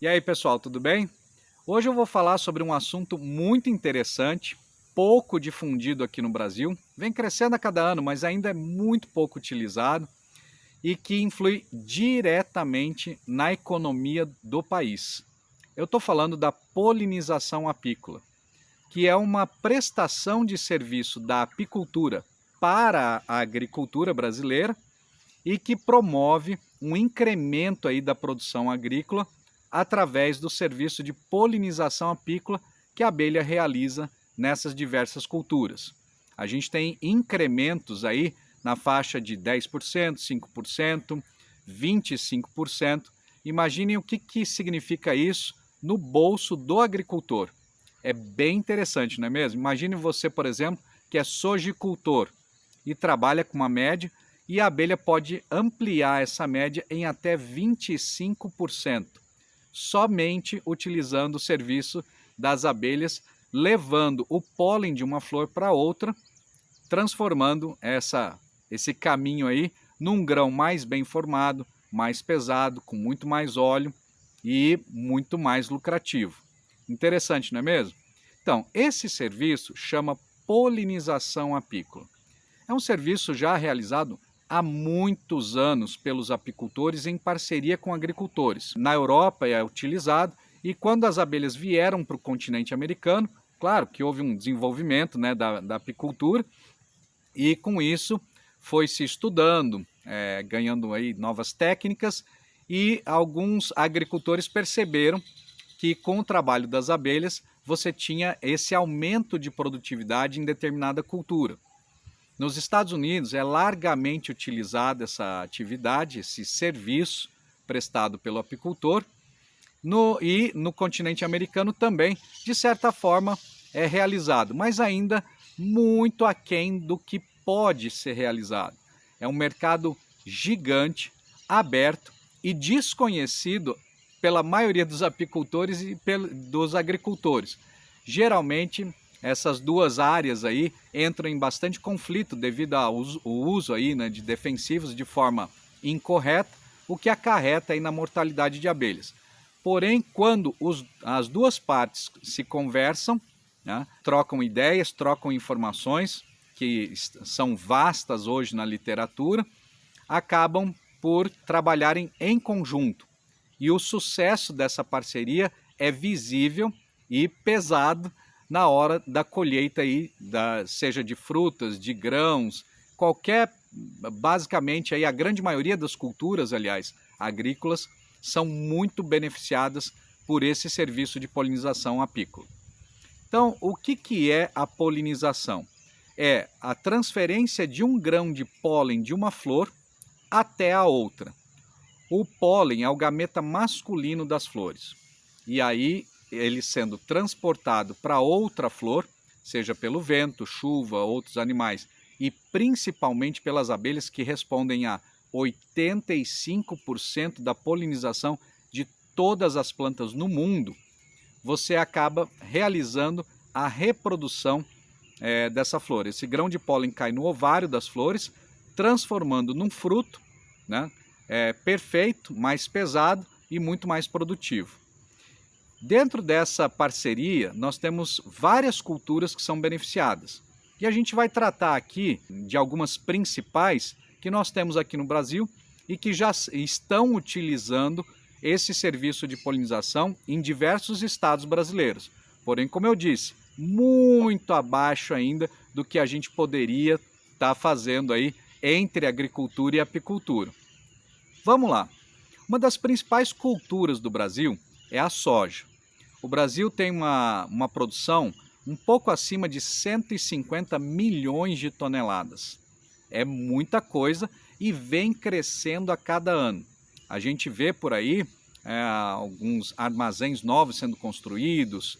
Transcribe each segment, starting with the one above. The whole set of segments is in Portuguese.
E aí, pessoal, tudo bem? Hoje eu vou falar sobre um assunto muito interessante, pouco difundido aqui no Brasil, vem crescendo a cada ano, mas ainda é muito pouco utilizado e que influi diretamente na economia do país. Eu estou falando da polinização apícola, que é uma prestação de serviço da apicultura para a agricultura brasileira e que promove um incremento aí da produção agrícola através do serviço de polinização apícola que a abelha realiza nessas diversas culturas. A gente tem incrementos aí na faixa de 10%, 5%, 25%. Imaginem o que significa isso no bolso do agricultor. É bem interessante, não é mesmo? Imagine você, por exemplo, que é sojicultor e trabalha com uma média e a abelha pode ampliar essa média em até 25%, somente utilizando o serviço das abelhas, levando o pólen de uma flor para outra, transformando esse caminho aí num grão mais bem formado, mais pesado, com muito mais óleo e muito mais lucrativo. Interessante, não é mesmo? Então, esse serviço chama polinização apícola. É um serviço já realizado há muitos anos pelos apicultores em parceria com agricultores. Na Europa é utilizado e quando as abelhas vieram para o continente americano, claro que houve um desenvolvimento, né, da apicultura e com isso foi se estudando, ganhando aí novas técnicas e alguns agricultores perceberam que com o trabalho das abelhas você tinha esse aumento de produtividade em determinada cultura. Nos Estados Unidos é largamente utilizada essa atividade, esse serviço prestado pelo apicultor, e no continente americano também, de certa forma, é realizado, mas ainda muito aquém do que pode ser realizado. É um mercado gigante, aberto e desconhecido pela maioria dos apicultores e dos agricultores. Geralmente, essas duas áreas aí entram em bastante conflito devido ao uso aí, né, de defensivos de forma incorreta, o que acarreta aí na mortalidade de abelhas. Porém, quando as duas partes se conversam, né, trocam ideias, trocam informações, que são vastas hoje na literatura, acabam por trabalharem em conjunto. E o sucesso dessa parceria é visível e pesado na hora da colheita aí, seja de frutas, de grãos, basicamente aí a grande maioria das culturas, aliás, agrícolas, são muito beneficiadas por esse serviço de polinização apícola. Então, o que é a polinização? É a transferência de um grão de pólen de uma flor até a outra. O pólen é o gameta masculino das flores. E aí, ele sendo transportado para outra flor, seja pelo vento, chuva, outros animais, e principalmente pelas abelhas que respondem a 85% da polinização de todas as plantas no mundo, você acaba realizando a reprodução dessa flor. Esse grão de pólen cai no ovário das flores, transformando num fruto, né, perfeito, mais pesado e muito mais produtivo. Dentro dessa parceria, nós temos várias culturas que são beneficiadas. E a gente vai tratar aqui de algumas principais que nós temos aqui no Brasil e que já estão utilizando esse serviço de polinização em diversos estados brasileiros. Porém, como eu disse, muito abaixo ainda do que a gente poderia estar fazendo aí entre agricultura e apicultura. Vamos lá. Uma das principais culturas do Brasil é a soja. O Brasil tem uma produção um pouco acima de 150 milhões de toneladas. É muita coisa e vem crescendo a cada ano. A gente vê por aí alguns armazéns novos sendo construídos,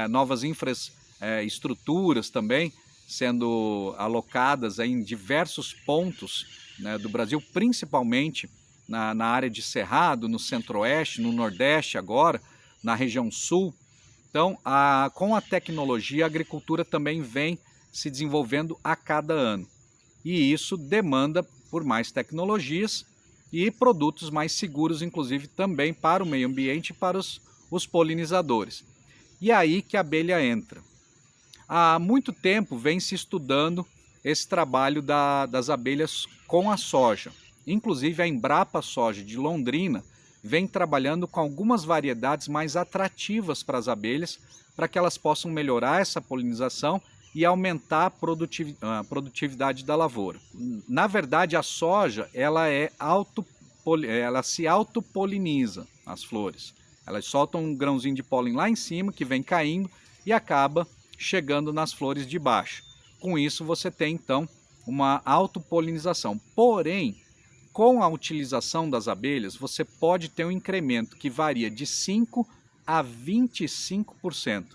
novas infraestruturas também sendo alocadas em diversos pontos, né, do Brasil, principalmente na área de Cerrado, no Centro-Oeste, no Nordeste agora, na região Sul. Então, com a tecnologia, a agricultura também vem se desenvolvendo a cada ano. E isso demanda por mais tecnologias e produtos mais seguros, inclusive também para o meio ambiente e para os os polinizadores. E é aí que a abelha entra. Há muito tempo vem se estudando esse trabalho das abelhas com a soja. Inclusive a Embrapa Soja de Londrina vem trabalhando com algumas variedades mais atrativas para as abelhas, para que elas possam melhorar essa polinização e aumentar a produtividade da lavoura. Na verdade, a soja ela se autopoliniza, as flores. Elas soltam um grãozinho de pólen lá em cima, que vem caindo e acaba chegando nas flores de baixo. Com isso você tem então uma autopolinização. Porém, com a utilização das abelhas, você pode ter um incremento que varia de 5% a 25%.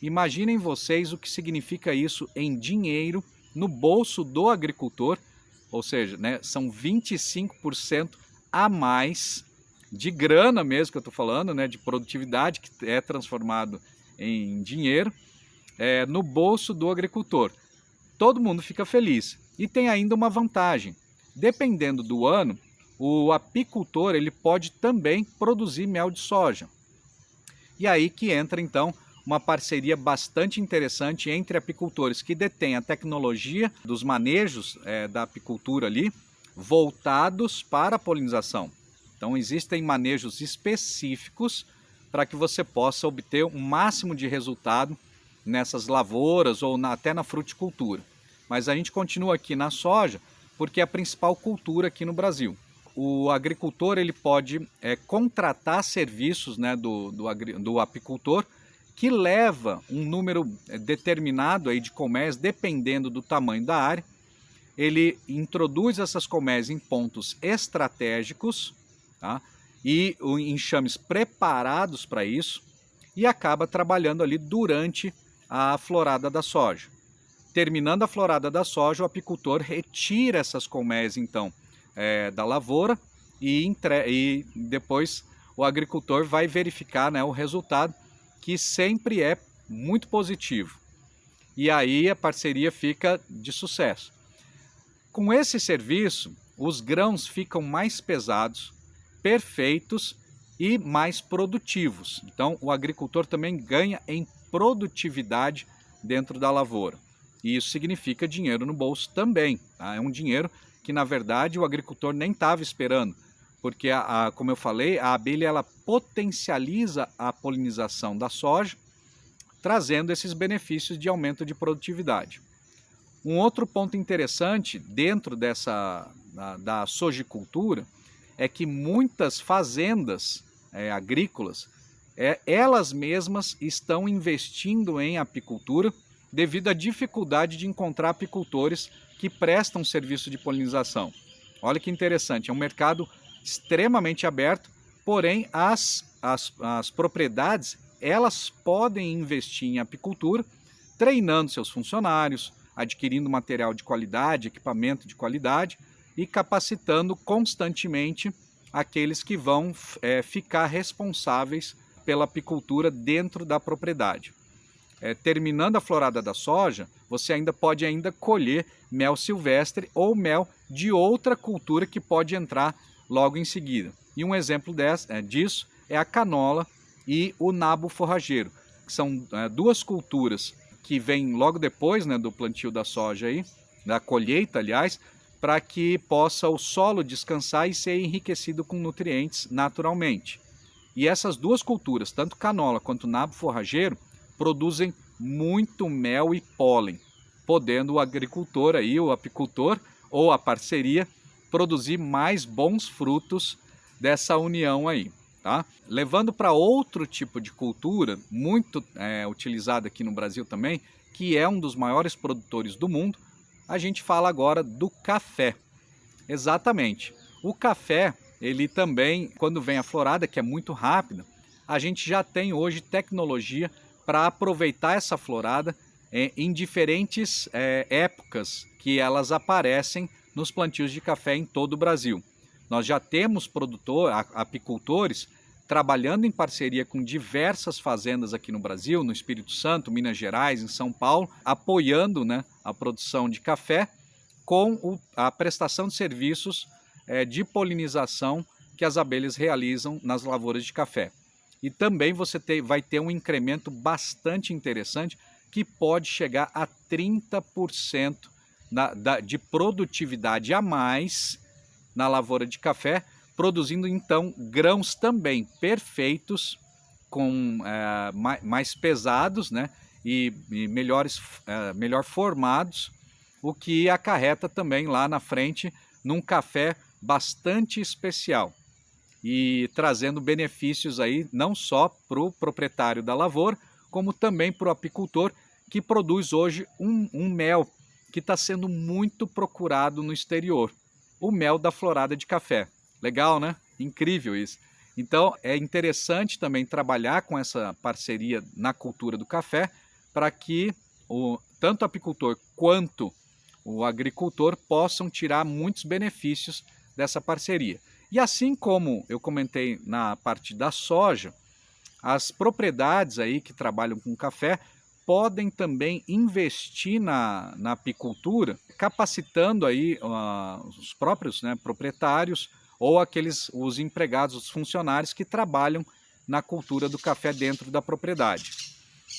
Imaginem vocês o que significa isso em dinheiro no bolso do agricultor, ou seja, né, são 25% a mais de grana mesmo que eu estou falando, né, de produtividade que é transformado em dinheiro no bolso do agricultor. Todo mundo fica feliz. E tem ainda uma vantagem. Dependendo do ano, o apicultor ele pode também produzir mel de soja. E aí que entra então uma parceria bastante interessante entre apicultores que detêm a tecnologia dos manejos da apicultura ali, voltados para a polinização. Então existem manejos específicos para que você possa obter o máximo de resultado nessas lavouras ou até na fruticultura. Mas a gente continua aqui na soja porque é a principal cultura aqui no Brasil. O agricultor ele pode contratar serviços, né, do apicultor, que leva um número determinado aí de colmeias, dependendo do tamanho da área. Ele introduz essas colmeias em pontos estratégicos, tá? E enxames preparados para isso, e acaba trabalhando ali durante a florada da soja. Terminando a florada da soja, o apicultor retira essas colmeias então da lavoura e depois o agricultor vai verificar, né, o resultado, que sempre é muito positivo. E aí a parceria fica de sucesso. Com esse serviço, os grãos ficam mais pesados, perfeitos e mais produtivos. Então o agricultor também ganha em produtividade dentro da lavoura. E isso significa dinheiro no bolso também. Tá? É um dinheiro que, na verdade, o agricultor nem estava esperando. Porque, como eu falei, a abelha ela potencializa a polinização da soja, trazendo esses benefícios de aumento de produtividade. Um outro ponto interessante dentro da sojicultura é que muitas fazendas agrícolas, elas mesmas estão investindo em apicultura, devido à dificuldade de encontrar apicultores que prestam serviço de polinização. Olha que interessante, é um mercado extremamente aberto, porém as propriedades elas podem investir em apicultura, treinando seus funcionários, adquirindo material de qualidade, equipamento de qualidade e capacitando constantemente aqueles que vão ficar responsáveis pela apicultura dentro da propriedade. Terminando a florada da soja, você ainda pode colher mel silvestre ou mel de outra cultura que pode entrar logo em seguida. E um exemplo disso é a canola e o nabo forrageiro, que são duas culturas que vêm logo depois, né, do plantio da soja, da colheita, aliás, para que possa o solo descansar e ser enriquecido com nutrientes naturalmente. E essas duas culturas, tanto canola quanto nabo forrageiro, produzem muito mel e pólen, podendo o agricultor, o apicultor ou a parceria produzir mais bons frutos dessa união aí. Tá? Levando para outro tipo de cultura, muito utilizada aqui no Brasil também, que é um dos maiores produtores do mundo, a gente fala agora do café. Exatamente. O café, ele também, quando vem a florada, que é muito rápida, a gente já tem hoje tecnologia para aproveitar essa florada em diferentes épocas que elas aparecem nos plantios de café em todo o Brasil. Nós já temos apicultores trabalhando em parceria com diversas fazendas aqui no Brasil, no Espírito Santo, Minas Gerais, em São Paulo, apoiando, né, a produção de café com a prestação de serviços de polinização que as abelhas realizam nas lavouras de café. e também você vai ter um incremento bastante interessante que pode chegar a 30% de produtividade a mais na lavoura de café, produzindo então grãos também perfeitos, com mais pesados, né, e melhor formados, o que acarreta também lá na frente num café bastante especial e trazendo benefícios aí não só para o proprietário da lavoura, como também para o apicultor, que produz hoje um mel que está sendo muito procurado no exterior, o mel da florada de café. Legal, né? Incrível isso. Então é interessante também trabalhar com essa parceria na cultura do café para que tanto o apicultor quanto o agricultor possam tirar muitos benefícios dessa parceria. E assim como eu comentei na parte da soja, as propriedades aí que trabalham com café podem também investir na apicultura, capacitando aí os próprios, né, proprietários ou os empregados, os funcionários que trabalham na cultura do café dentro da propriedade.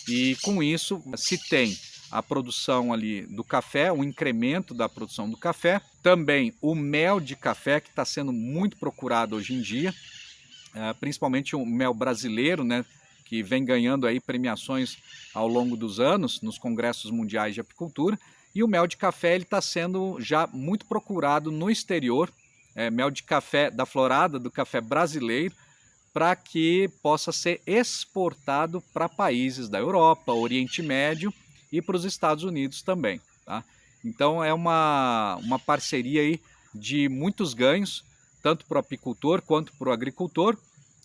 E com isso se tem a produção ali do café, o incremento da produção do café, também o mel de café, que está sendo muito procurado hoje em dia, principalmente o mel brasileiro, né, que vem ganhando aí premiações ao longo dos anos nos congressos mundiais de apicultura, e o mel de café está sendo já muito procurado no exterior, mel de café da florada, do café brasileiro, para que possa ser exportado para países da Europa, Oriente Médio e para os Estados Unidos também. Tá? Então é uma parceria aí de muitos ganhos, tanto para o apicultor quanto para o agricultor,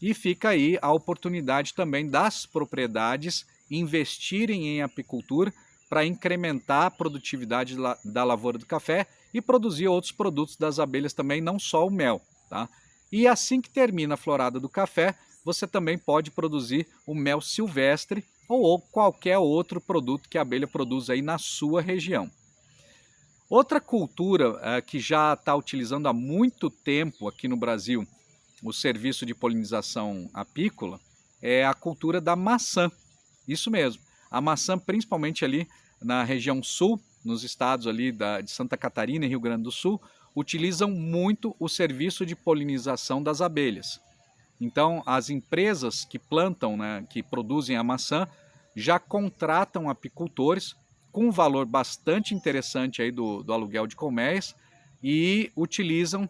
e fica aí a oportunidade também das propriedades investirem em apicultura para incrementar a produtividade da lavoura do café e produzir outros produtos das abelhas também, não só o mel. Tá? E assim que termina a florada do café, você também pode produzir o mel silvestre ou qualquer outro produto que a abelha produz aí na sua região. Outra cultura que já está utilizando há muito tempo aqui no Brasil o serviço de polinização apícola é a cultura da maçã. Isso mesmo, a maçã principalmente ali na região sul, nos estados ali de Santa Catarina e Rio Grande do Sul, utilizam muito o serviço de polinização das abelhas. Então, as empresas que plantam, né, que produzem a maçã, já contratam apicultores com um valor bastante interessante aí do aluguel de colmeias e utilizam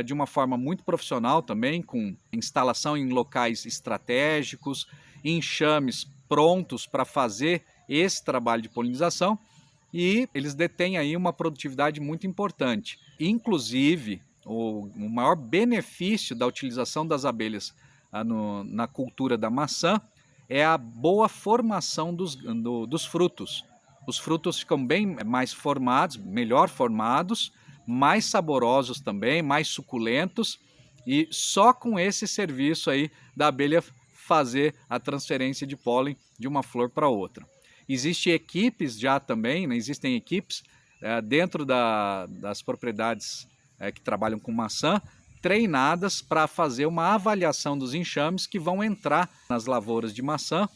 de uma forma muito profissional também, com instalação em locais estratégicos, enxames prontos para fazer esse trabalho de polinização, e eles detêm aí uma produtividade muito importante. Inclusive, o maior benefício da utilização das abelhas na cultura da maçã é a boa formação dos frutos. Os frutos ficam bem mais formados, melhor formados, mais saborosos também, mais suculentos, e só com esse serviço aí da abelha fazer a transferência de pólen de uma flor para outra. Existem equipes já também, né? Existem equipes dentro das propriedades que trabalham com maçã, treinadas para fazer uma avaliação dos enxames que vão entrar nas lavouras de maçã,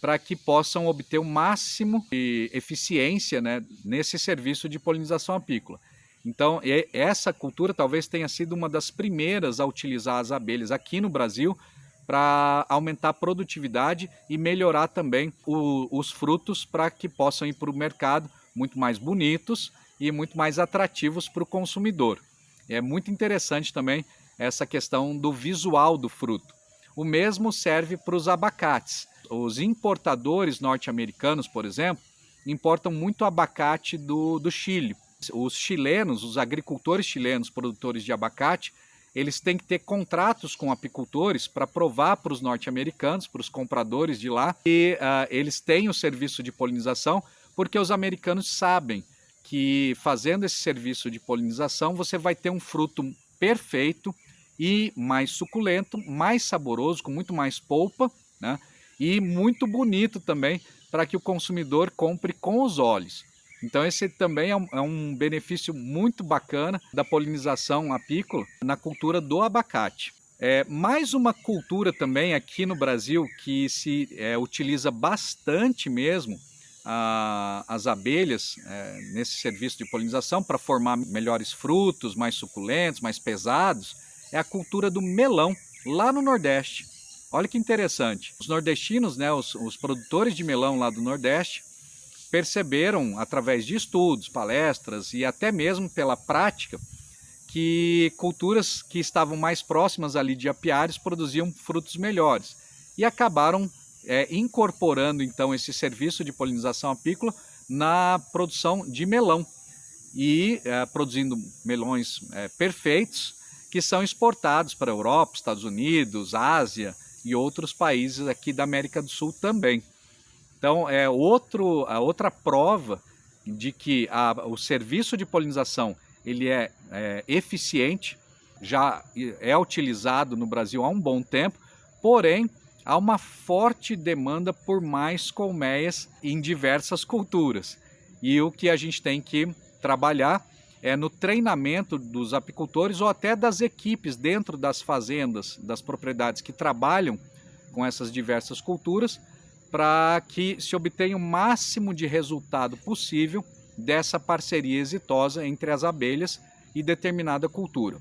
para que possam obter o máximo de eficiência, né, nesse serviço de polinização apícola. Então, essa cultura talvez tenha sido uma das primeiras a utilizar as abelhas aqui no Brasil para aumentar a produtividade e melhorar também os frutos para que possam ir para o mercado muito mais bonitos e muito mais atrativos para o consumidor. É muito interessante também essa questão do visual do fruto. O mesmo serve para os abacates. Os importadores norte-americanos, por exemplo, importam muito abacate do Chile. Os chilenos, os agricultores chilenos, produtores de abacate, eles têm que ter contratos com apicultores para provar para os norte-americanos, para os compradores de lá, que eles têm o serviço de polinização, porque os americanos sabem que fazendo esse serviço de polinização você vai ter um fruto perfeito e mais suculento, mais saboroso, com muito mais polpa, né? E muito bonito também para que o consumidor compre com os olhos. Então esse também é um benefício muito bacana da polinização apícola na cultura do abacate. Mais uma cultura também aqui no Brasil que se utiliza bastante mesmo as abelhas nesse serviço de polinização para formar melhores frutos, mais suculentos, mais pesados, é a cultura do melão lá no Nordeste. Olha que interessante, os nordestinos, né, os produtores de melão lá do Nordeste, perceberam através de estudos, palestras e até mesmo pela prática que culturas que estavam mais próximas ali de apiários produziam frutos melhores e acabaram incorporando então esse serviço de polinização apícola na produção de melão e produzindo melões perfeitos que são exportados para a Europa, Estados Unidos, Ásia e outros países aqui da América do Sul também. Então a outra prova de que o serviço de polinização ele é eficiente, já é utilizado no Brasil há um bom tempo, porém há uma forte demanda por mais colmeias em diversas culturas. E o que a gente tem que trabalhar é no treinamento dos apicultores ou até das equipes dentro das fazendas, das propriedades que trabalham com essas diversas culturas, para que se obtenha o máximo de resultado possível dessa parceria exitosa entre as abelhas e determinada cultura.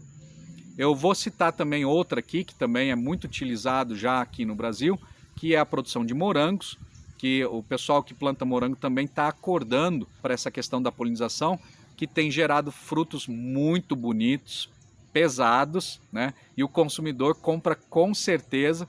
Eu vou citar também outra aqui, que também é muito utilizado já aqui no Brasil, que é a produção de morangos, que o pessoal que planta morango também está acordando para essa questão da polinização, que tem gerado frutos muito bonitos, pesados, né? E o consumidor compra com certeza,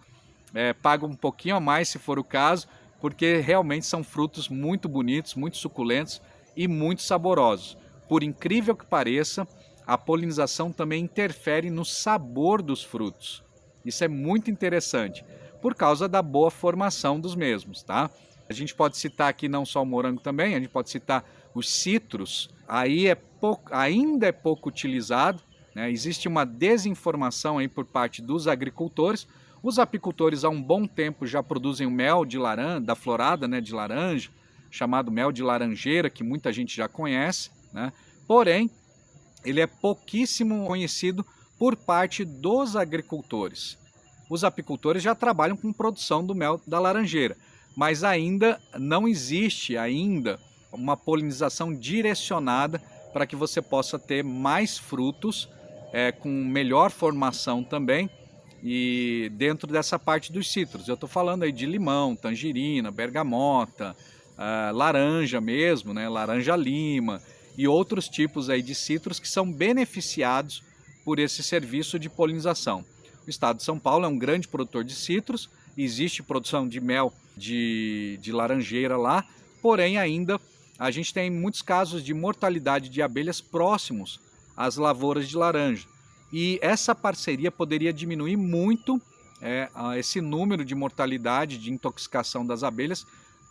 paga um pouquinho a mais se for o caso, porque realmente são frutos muito bonitos, muito suculentos e muito saborosos. Por incrível que pareça, a polinização também interfere no sabor dos frutos. Isso é muito interessante, por causa da boa formação dos mesmos, tá? A gente pode citar aqui não só o morango também, a gente pode citar os citros, aí ainda é pouco utilizado, né? Existe uma desinformação aí por parte dos agricultores. Os apicultores há um bom tempo já produzem o mel de laranja, da florada, né, de laranja, chamado mel de laranjeira, que muita gente já conhece, né? Porém, ele é pouquíssimo conhecido por parte dos agricultores. Os apicultores já trabalham com produção do mel da laranjeira, mas ainda não existe uma polinização direcionada para que você possa ter mais frutos com melhor formação também e dentro dessa parte dos citros. Eu estou falando aí de limão, tangerina, bergamota, laranja mesmo, né? Laranja-lima e outros tipos aí de citros que são beneficiados por esse serviço de polinização. O estado de São Paulo é um grande produtor de citros, existe produção de mel de laranjeira lá, porém ainda a gente tem muitos casos de mortalidade de abelhas próximos às lavouras de laranja. E essa parceria poderia diminuir muito esse número de mortalidade, de intoxicação das abelhas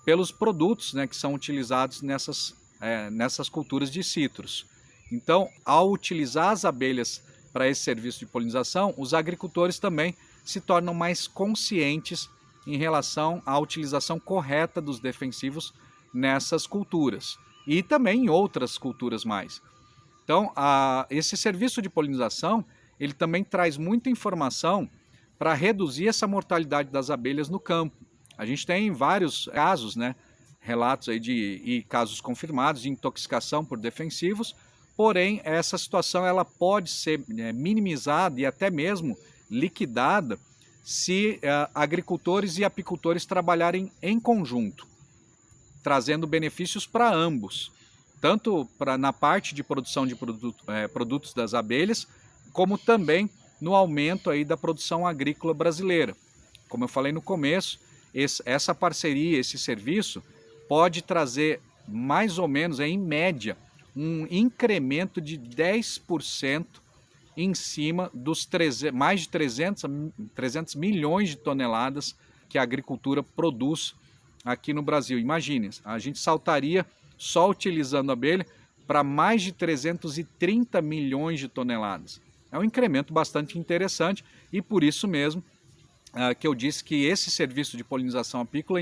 pelos produtos, né, que são utilizados nessas culturas de citros. Então, ao utilizar as abelhas para esse serviço de polinização, os agricultores também se tornam mais conscientes em relação à utilização correta dos defensivos nessas culturas e também em outras culturas mais. Então, esse serviço de polinização, ele também traz muita informação para reduzir essa mortalidade das abelhas no campo. A gente tem vários casos, né, relatos aí e casos confirmados de intoxicação por defensivos, porém essa situação ela pode ser minimizada e até mesmo liquidada se agricultores e apicultores trabalharem em conjunto, trazendo benefícios para ambos, tanto na parte de produção de produtos das abelhas, como também no aumento aí da produção agrícola brasileira. Como eu falei no começo, essa parceria, esse serviço, pode trazer mais ou menos, em média, um incremento de 10% em cima dos mais de 300 milhões de toneladas que a agricultura produz aqui no Brasil. Imagine, a gente saltaria, só utilizando a abelha, para mais de 330 milhões de toneladas. É um incremento bastante interessante e por isso mesmo que eu disse que esse serviço de polinização apícola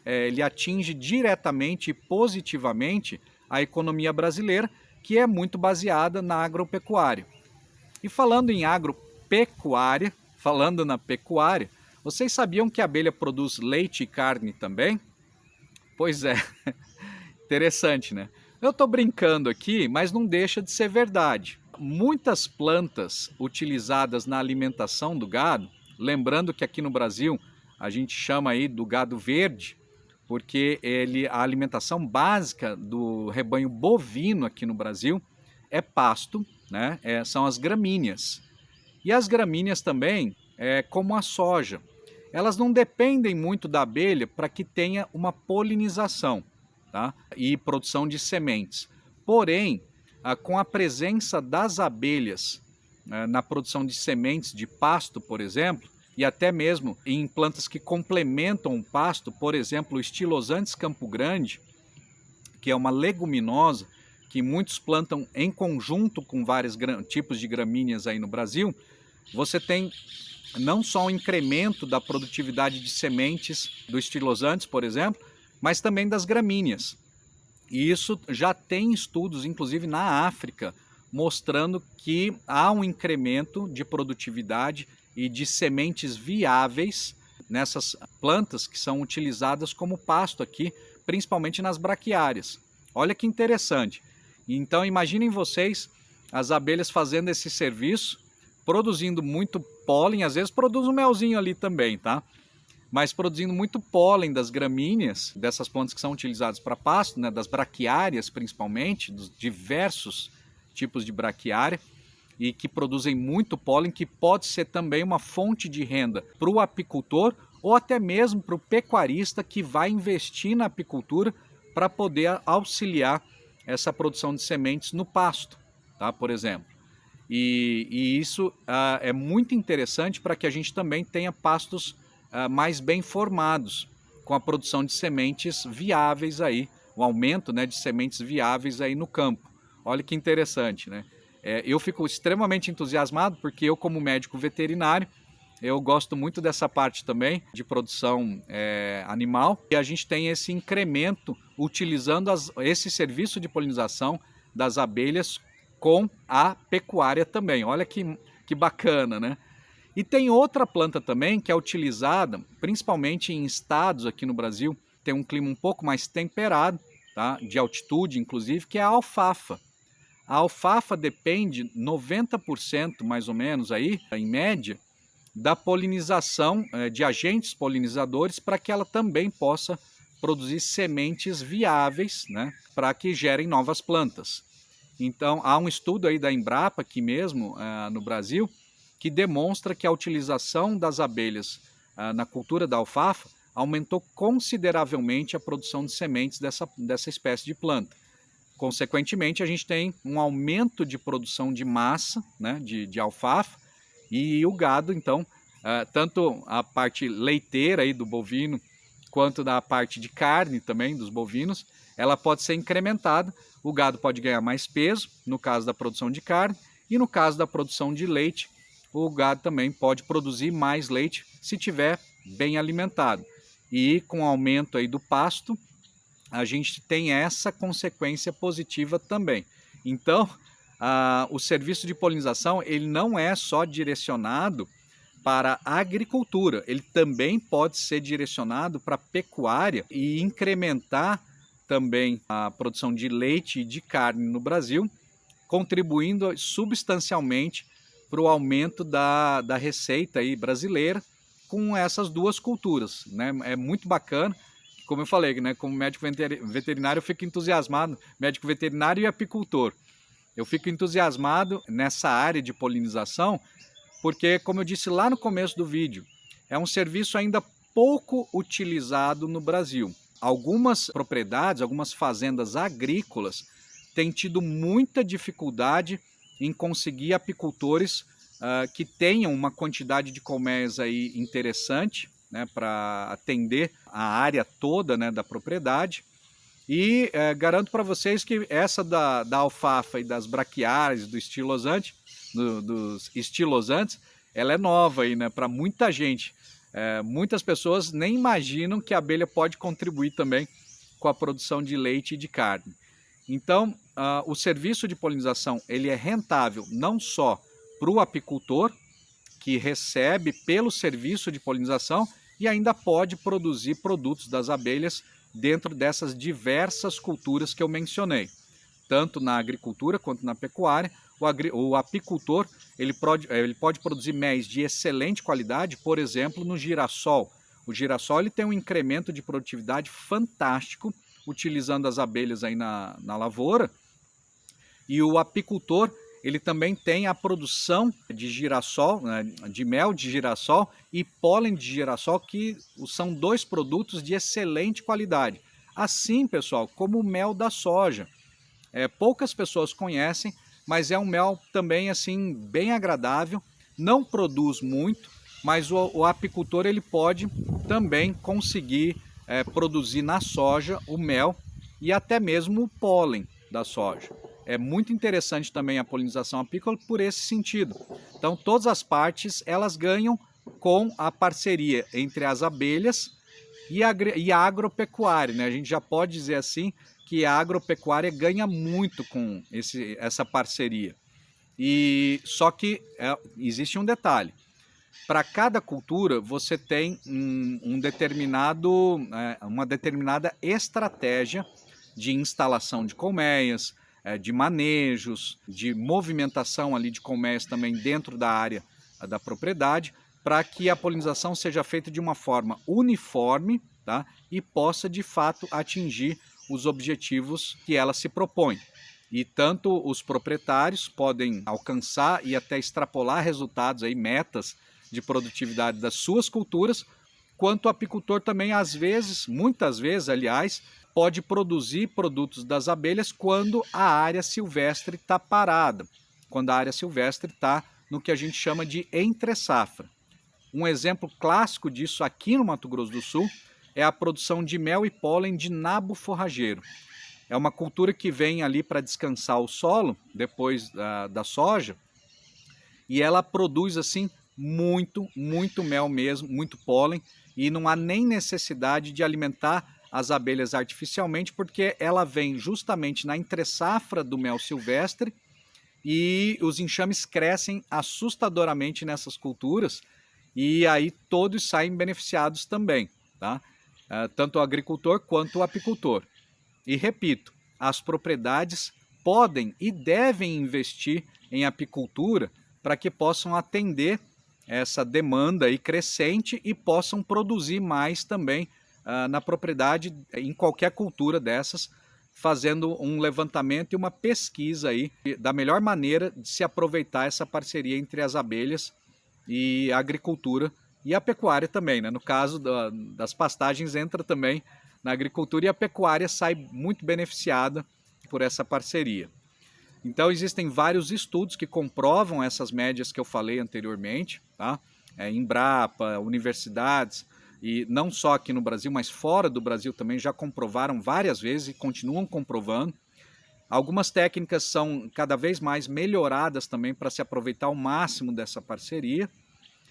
ele atinge diretamente e positivamente a economia brasileira, que é muito baseada na agropecuária. E falando em agropecuária, falando na pecuária, vocês sabiam que a abelha produz leite e carne também? Pois é, interessante, né? Eu estou brincando aqui, mas não deixa de ser verdade. Muitas plantas utilizadas na alimentação do gado, lembrando que aqui no Brasil a gente chama aí do gado verde, porque a alimentação básica do rebanho bovino aqui no Brasil é pasto, né? São as gramíneas. E as gramíneas também, como a soja, elas não dependem muito da abelha para que tenha uma polinização, tá? E produção de sementes. Porém, com a presença das abelhas na produção de sementes de pasto, por exemplo, e até mesmo em plantas que complementam o pasto, por exemplo, o Stylosanthus Campo Grande, que é uma leguminosa que muitos plantam em conjunto com vários tipos de gramíneas aí no Brasil, você tem não só um incremento da produtividade de sementes do Stylosanthus, por exemplo, mas também das gramíneas. E isso já tem estudos, inclusive na África, mostrando que há um incremento de produtividade e de sementes viáveis nessas plantas que são utilizadas como pasto aqui, principalmente nas braquiárias. Olha que interessante. Então imaginem vocês as abelhas fazendo esse serviço, produzindo muito pólen, às vezes produz um melzinho ali também, tá? Mas produzindo muito pólen das gramíneas, dessas plantas que são utilizadas para pasto, né, das braquiárias principalmente, dos diversos tipos de braquiária, e que produzem muito pólen, que pode ser também uma fonte de renda para o apicultor ou até mesmo para o pecuarista que vai investir na apicultura para poder auxiliar essa produção de sementes no pasto, tá? Por exemplo. E isso é muito interessante para que a gente também tenha pastos mais bem formados, com a produção de sementes viáveis aí, o aumento, né, de sementes viáveis aí no campo. Olha que interessante, né? Eu fico extremamente entusiasmado porque eu, como médico veterinário, eu gosto muito dessa parte também de produção animal, e a gente tem esse incremento utilizando esse serviço de polinização das abelhas com a pecuária também. Olha que bacana, né? E tem outra planta também que é utilizada principalmente em estados aqui no Brasil, tem um clima um pouco mais temperado, tá? De altitude inclusive, que é a alfafa. A alfafa depende 90% mais ou menos aí, em média, da polinização de agentes polinizadores para que ela também possa produzir sementes viáveis, né, para que gerem novas plantas. Então há um estudo aí da Embrapa aqui mesmo no Brasil que demonstra que a utilização das abelhas na cultura da alfafa aumentou consideravelmente a produção de sementes dessa espécie de planta. Consequentemente, a gente tem um aumento de produção de massa, né, de alfafa, e o gado, então, tanto a parte leiteira aí do bovino, quanto da parte de carne também dos bovinos, ela pode ser incrementada. O gado pode ganhar mais peso, no caso da produção de carne, e no caso da produção de leite, o gado também pode produzir mais leite se tiver bem alimentado. E com o aumento aí do pasto, a gente tem essa consequência positiva também. Então, o serviço de polinização ele não é só direcionado para a agricultura, ele também pode ser direcionado para a pecuária e incrementar também a produção de leite e de carne no Brasil, contribuindo substancialmente para o aumento da receita aí brasileira com essas duas culturas, né? É muito bacana. Como eu falei, né, como médico veterinário, eu fico entusiasmado, médico veterinário e apicultor. Eu fico entusiasmado nessa área de polinização, porque, como eu disse lá no começo do vídeo, é um serviço ainda pouco utilizado no Brasil. Algumas propriedades, algumas fazendas agrícolas têm tido muita dificuldade em conseguir apicultores que tenham uma quantidade de colmeias aí interessante, né, para atender a área toda, né, da propriedade. E garanto para vocês que essa da alfafa e das braquiárias, dos estilosantes, ela é nova aí, né, para muita gente. Muitas pessoas nem imaginam que a abelha pode contribuir também com a produção de leite e de carne. Então, o serviço de polinização ele é rentável não só para o apicultor, que recebe pelo serviço de polinização e ainda pode produzir produtos das abelhas dentro dessas diversas culturas que eu mencionei. Tanto na agricultura quanto na pecuária, o apicultor ele pode produzir mel de excelente qualidade, por exemplo, no girassol. O girassol ele tem um incremento de produtividade fantástico, utilizando as abelhas aí na lavoura. E o apicultor ele também tem a produção de girassol, né, de mel de girassol e pólen de girassol, que são dois produtos de excelente qualidade. Assim, pessoal, como o mel da soja. Poucas pessoas conhecem, mas é um mel também assim bem agradável, não produz muito, mas o apicultor ele pode também conseguir produzir na soja o mel e até mesmo o pólen da soja. É muito interessante também a polinização apícola por esse sentido. Então todas as partes elas ganham com a parceria entre as abelhas e a agropecuária, né? A gente já pode dizer assim que a agropecuária ganha muito com essa parceria. E só que existe um detalhe. Para cada cultura você tem uma determinada estratégia de instalação de colmeias, de manejos, de movimentação ali de colmeias também dentro da área da propriedade, para que a polinização seja feita de uma forma uniforme, tá? E possa de fato atingir os objetivos que ela se propõe. E tanto os proprietários podem alcançar e até extrapolar resultados, aí, metas de produtividade das suas culturas, quanto o apicultor também, às vezes, muitas vezes, aliás, pode produzir produtos das abelhas quando a área silvestre está parada, quando a área silvestre está no que a gente chama de entre-safra. Um exemplo clássico disso aqui no Mato Grosso do Sul é a produção de mel e pólen de nabo forrageiro. É uma cultura que vem ali para descansar o solo depois da soja, e ela produz assim muito mel mesmo, muito pólen, e não há nem necessidade de alimentar as abelhas artificialmente, porque ela vem justamente na entre-safra do mel silvestre e os enxames crescem assustadoramente nessas culturas e aí todos saem beneficiados também, tá? Tanto o agricultor quanto o apicultor. E repito, as propriedades podem e devem investir em apicultura para que possam atender essa demanda aí crescente e possam produzir mais também na propriedade, em qualquer cultura dessas, fazendo um levantamento e uma pesquisa aí da melhor maneira de se aproveitar essa parceria entre as abelhas e a agricultura e a pecuária também, né? No caso das pastagens entra também na agricultura e a pecuária sai muito beneficiada por essa parceria. Então existem vários estudos que comprovam essas médias que eu falei anteriormente, tá? Embrapa, universidades, e não só aqui no Brasil, mas fora do Brasil também já comprovaram várias vezes e continuam comprovando. Algumas técnicas são cada vez mais melhoradas também para se aproveitar ao máximo dessa parceria.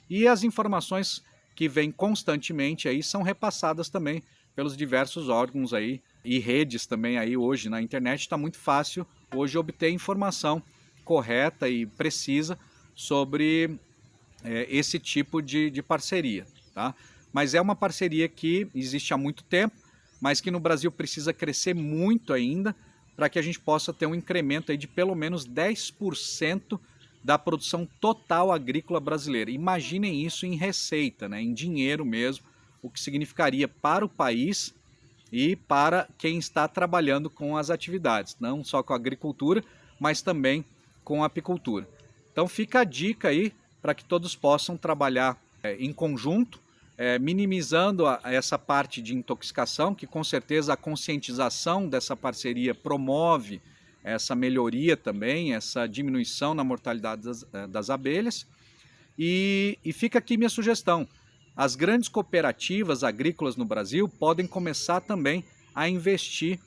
E as informações que vêm constantemente aí são repassadas também pelos diversos órgãos aí e redes também aí hoje na internet. Está muito fácil hoje obter informação correta e precisa sobre esse tipo de parceria, tá? Mas é uma parceria que existe há muito tempo, mas que no Brasil precisa crescer muito ainda para que a gente possa ter um incremento aí de pelo menos 10% da produção total agrícola brasileira. Imaginem isso em receita, né? Em dinheiro mesmo, o que significaria para o país e para quem está trabalhando com as atividades, não só com a agricultura, mas também com a apicultura. Então fica a dica aí para que todos possam trabalhar em conjunto, minimizando essa parte de intoxicação, que com certeza a conscientização dessa parceria promove essa melhoria também, essa diminuição na mortalidade das abelhas. E fica aqui minha sugestão. As grandes cooperativas agrícolas no Brasil podem começar também a investir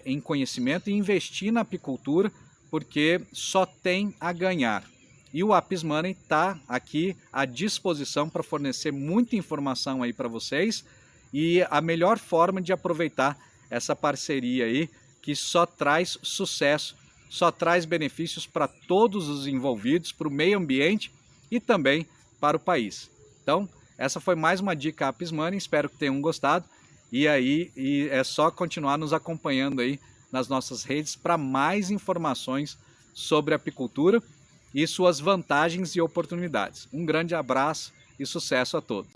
em conhecimento e investir na apicultura, porque só tem a ganhar. E o Apis Money está aqui à disposição para fornecer muita informação aí para vocês e a melhor forma de aproveitar essa parceria aí, que só traz sucesso, só traz benefícios para todos os envolvidos, para o meio ambiente e também para o país. Então, essa foi mais uma dica Apis Money, espero que tenham gostado. E é só continuar nos acompanhando aí nas nossas redes para mais informações sobre apicultura e suas vantagens e oportunidades. Um grande abraço e sucesso a todos!